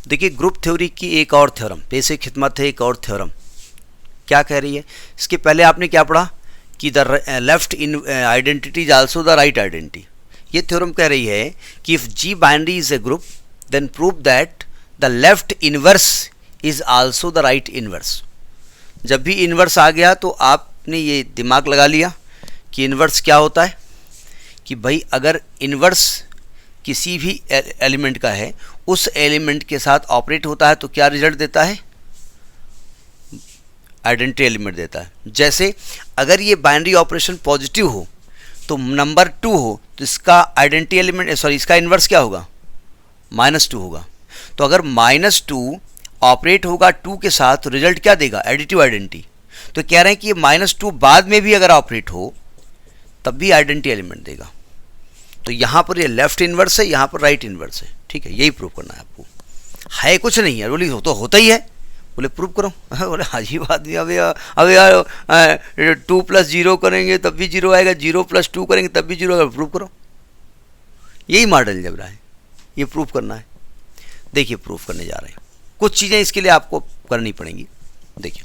देखिए group theory की एक और थ्योरम, बेसिक खिदमत है, एक और थ्योरम क्या कह रही है। इसके पहले आपने क्या पढ़ा कि the left in identity is also the right identity. ये थ्योरम कह रही है कि if G binary is a group then prove that the left inverse is also the right inverse. जब भी इनवर्स आ गया तो आपने ये दिमाग लगा लिया कि इनवर्स क्या होता है, कि भाई अगर इनवर्स किसी भी एलिमेंट का है, उस एलिमेंट के साथ ऑपरेट होता है तो क्या रिजल्ट देता है, आइडेंटिटी एलिमेंट देता है। जैसे अगर ये बाइनरी ऑपरेशन पॉजिटिव हो तो नंबर 2 हो तो इसका आइडेंटिटी एलिमेंट इसका इनवर्स क्या होगा, -2 होगा। तो अगर -2 ऑपरेट होगा 2 के साथ तो रिजल्ट क्या देगा, एडिटिव आइडेंटिटी। तो कह रहे हैं कि ये -2 बाद में भी अगर ऑपरेट हो तब भी आइडेंटिटी एलिमेंट देगा। तो यहाँ पर ये लेफ्ट इनवर्स है, यहाँ पर राइट इनवर्स है। ठीक है, यही प्रूव करना है आपको, है कुछ नहीं है। बोली हो तो होता ही है, बोले प्रूव करो। बोले अजीब आदमी, अब यार 2 + 0 करेंगे तब भी 0 आएगा, 0 + 2 करेंगे तब भी 0 आएगा, प्रूव करो। यही मॉडल जब रहा है, ये प्रूव करना है। देखिए प्रूव करने जा रहे हैं, कुछ चीज़ें इसके लिए आपको करनी पड़ेंगी। देखिए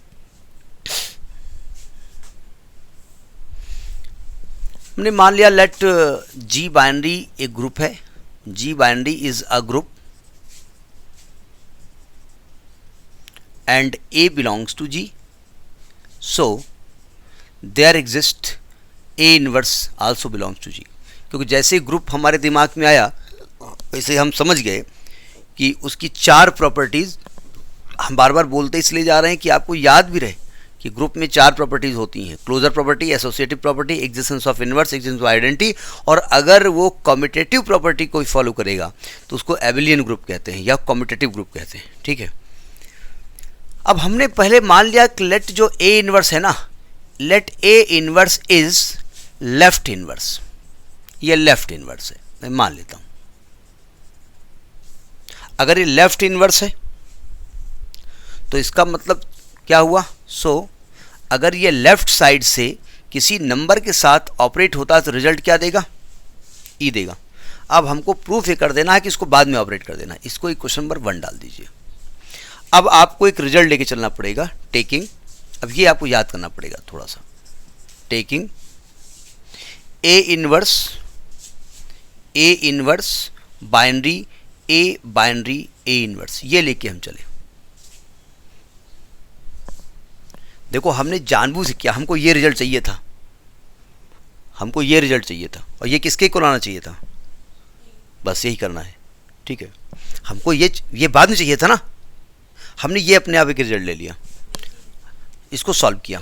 हमने मान लिया लेट जी बाइनरी एक ग्रुप है, G binary is a group and A belongs to G, so there exists A inverse also belongs to G। क्योंकि जैसे ग्रुप हमारे दिमाग में आया वैसे हम समझ गए कि उसकी 4 प्रॉपर्टीज़, हम बार बार बोलते इसलिए जा रहे हैं कि आपको याद भी रहे कि ग्रुप में 4 प्रॉपर्टीज़ होती हैं, closure property, associative property, existence of inverse, existence of identity, और अगर वो कम्यूटेटिव प्रॉपर्टी को फॉलो करेगा तो उसको एबिलियन ग्रुप कहते हैं या कम्यूटेटिव ग्रुप कहते हैं। ठीक है, अब हमने पहले मान लिया कि लेट जो ए इनवर्स है ना, let A inverse is left inverse, ये लेफ्ट इनवर्स है, मैं मान लेता हूं। अगर ये लेफ्ट इनवर्स है तो इसका मतलब क्या हुआ, अगर ये लेफ्ट साइड से किसी नंबर के साथ ऑपरेट होता है तो रिजल्ट क्या देगा, ई देगा। अब हमको प्रूफ ये कर देना है कि इसको बाद में ऑपरेट कर देना है। इसको इक्वेशन नंबर 1 डाल दीजिए। अब आपको एक रिजल्ट लेके चलना पड़ेगा, टेकिंग, अब ये आपको याद करना पड़ेगा थोड़ा सा, taking A inverse binary A inverse, ये लेके हम चले। देखो हमने जानबूझ से किया, हमको ये रिजल्ट चाहिए था, हमको ये रिजल्ट चाहिए था, और ये किसके को लाना चाहिए था, बस यही करना है। ठीक है, हमको ये बाद में चाहिए था ना, हमने ये अपने आप एक रिजल्ट ले लिया, इसको सॉल्व किया।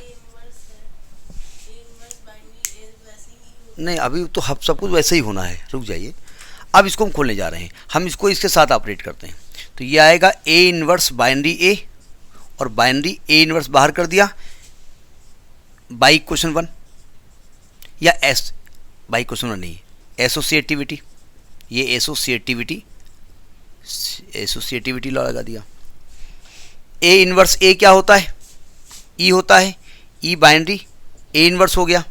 नहीं अभी तो हम सब कुछ वैसे ही होना है, रुक जाइए। अब इसको हम खोलने जा रहे हैं, हम इसको इसके साथ ऑपरेट करते हैं। तो ये आएगा ए इनवर्स बाइनरी ए, और बाइनरी ए इनवर्स बाहर कर दिया बाई इक्वेशन 1, या एस बाई इक्वेशन 1 नहीं, एसोसिएटिविटी, ये एसोसिएटिविटी लॉ लगा दिया। ए इनवर्स ए क्या होता है, ई होता है, ई बाइनरी ए इनवर्स हो गया।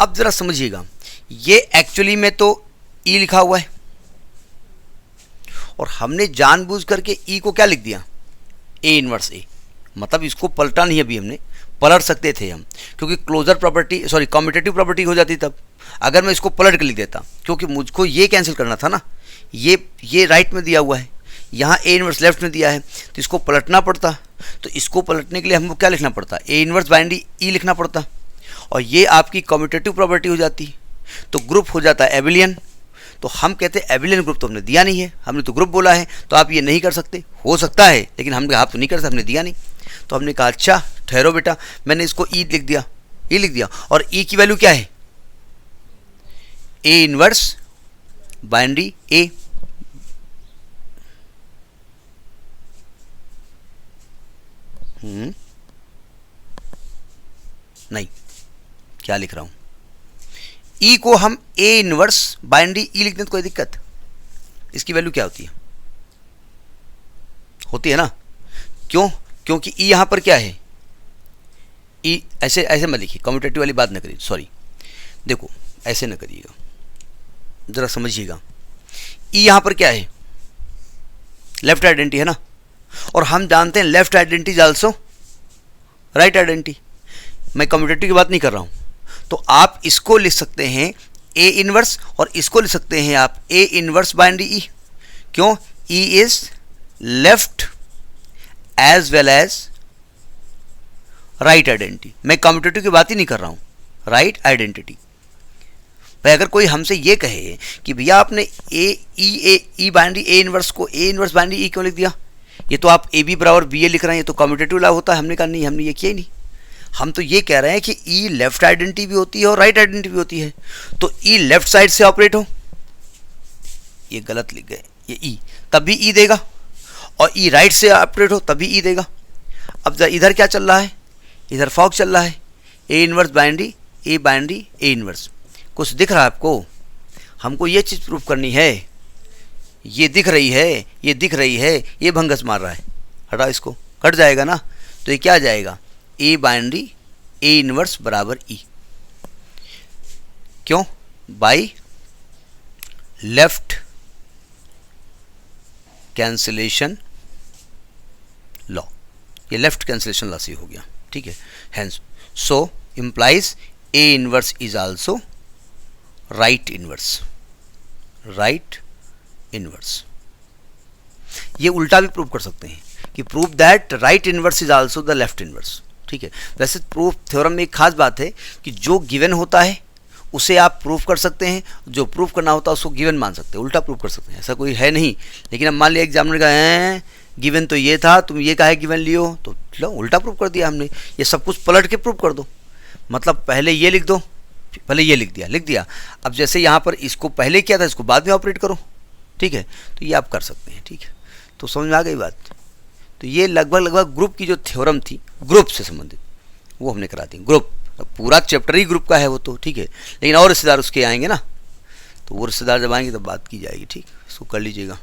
अब जरा समझिएगा, ये एक्चुअली में तो ई लिखा हुआ है और हमने जानबूझ करके ई को क्या लिख दिया, ए इनवर्स ए। मतलब इसको पलटा नहीं, अभी हमने पलट सकते थे हम, क्योंकि क्लोजर प्रॉपर्टी कम्यूटेटिव प्रॉपर्टी हो जाती तब। अगर मैं इसको पलट के लिख देता, क्योंकि मुझको ये कैंसिल करना था ना, ये राइट में दिया हुआ है, यहाँ ए इनवर्स लेफ्ट में दिया है, तो इसको पलटना पड़ता। तो इसको पलटने के लिए हमको क्या लिखना पड़ता, ए इनवर्स बाइनरी ई लिखना पड़ता, और ये आपकी कम्यूटेटिव प्रॉपर्टी हो जाती, तो ग्रुप हो जाता है एबिलियन। तो हम कहते हैं एबिलियन ग्रुप तो हमने दिया नहीं है, हमने तो ग्रुप बोला है, तो आप ये नहीं कर सकते। हो सकता है लेकिन हमने आप तो नहीं कर सकते, हमने दिया नहीं। तो हमने कहा अच्छा ठहरो बेटा, मैंने इसको ई लिख दिया, ई लिख दिया, और ई की वैल्यू क्या है, ए इनवर्स बाइनरी ए। नहीं, क्या लिख रहा हूं, ई को हम ए इनवर्स बाइनरी ई लिखते हैं तो कोई दिक्कत, इसकी वैल्यू क्या होती है, होती है ना। क्यों, क्योंकि ई यहां पर क्या है, ई ऐसे मत लिखिए, कम्यूटेटिव वाली बात ना करिए, सॉरी, देखो ऐसे ना करिएगा, जरा समझिएगा। ई यहां पर क्या है, लेफ्ट आइडेंटिटी है ना, और हम जानते हैं left identity is also right identity. मैं कम्यूटेटिव की बात नहीं कर रहा हूँ। तो आप इसको लिख सकते हैं ए इनवर्स, और इसको लिख सकते हैं आप ए इनवर्स बाइनरी ई। क्यों? E is left as well as right identity. मैं कम्यूटेटिव की बात ही नहीं कर रहा हूँ, राइट आइडेंटिटी। भाई अगर कोई हमसे ये कहे कि भैया आपने ए बाइनरी ए इनवर्स को ए इनवर्स बाइनरी ई क्यों लिख दिया, ये तो आप ए बी बराबर बी ए लिख रहे हैं, ये तो कम्यूटेटिव ला होता है। हमने कहा नहीं, हमने ये किया ही नहीं। हम तो ये कह रहे हैं कि ई लेफ्ट आइडेंटिटी भी होती है और राइट आइडेंटिटी भी होती है। तो ई लेफ्ट साइड से ऑपरेट हो, ये गलत लिख गए, ये ई तभी ई देगा, और ई राइट से ऑपरेट हो तभी ई देगा। अब इधर क्या चल रहा है, इधर फॉग चल रहा है, A inverse binary A inverse. कुछ दिख रहा है आपको? हमको ये चीज़ प्रूफ करनी है, ये दिख रही है, ये दिख रही है, ये भंगस मार रहा है, हटा इसको, कट जाएगा ना। तो ये क्या आ जाएगा, ए बाइनरी ए इनवर्स बराबर ई। क्यों? बाई लेफ्ट कैंसिलेशन लॉ, ये लेफ्ट कैंसिलेशन लॉ से हो गया, ठीक है। Hence so implies A inverse is also right inverse, right inverse. ये उल्टा भी प्रूव कर सकते हैं कि prove that right inverse is also the left inverse, ठीक है। वैसे प्रूफ थ्योरम में एक खास बात है कि जो गिवन होता है उसे आप प्रूफ कर सकते हैं, जो प्रूफ करना होता है उसको गिवन मान सकते हैं, उल्टा प्रूफ कर सकते हैं, ऐसा कोई है नहीं। लेकिन अब मान लिया एग्जामिनर का है गिवन तो ये था, तुम ये काहे गिवन लियो, तो लो उल्टा प्रूफ कर दिया हमने। ये सब कुछ पलट के प्रूफ कर दो, मतलब पहले ये लिख दो, पहले ये लिख दिया। अब जैसे यहाँ पर इसको पहले किया था, इसको बाद में ऑपरेट करो, ठीक है। तो ये आप कर सकते हैं, ठीक है। तो समझ में आ गई बात। तो ये लगभग ग्रुप की जो थ्योरम थी, ग्रुप से संबंधित, वो हमने करा दी। ग्रुप पूरा चैप्टर ही ग्रुप का है वो तो, ठीक है। लेकिन और रिश्तेदार उसके आएंगे ना, तो वो रिश्तेदार जब आएंगे तब बात की जाएगी, ठीक। इसको कर लीजिएगा।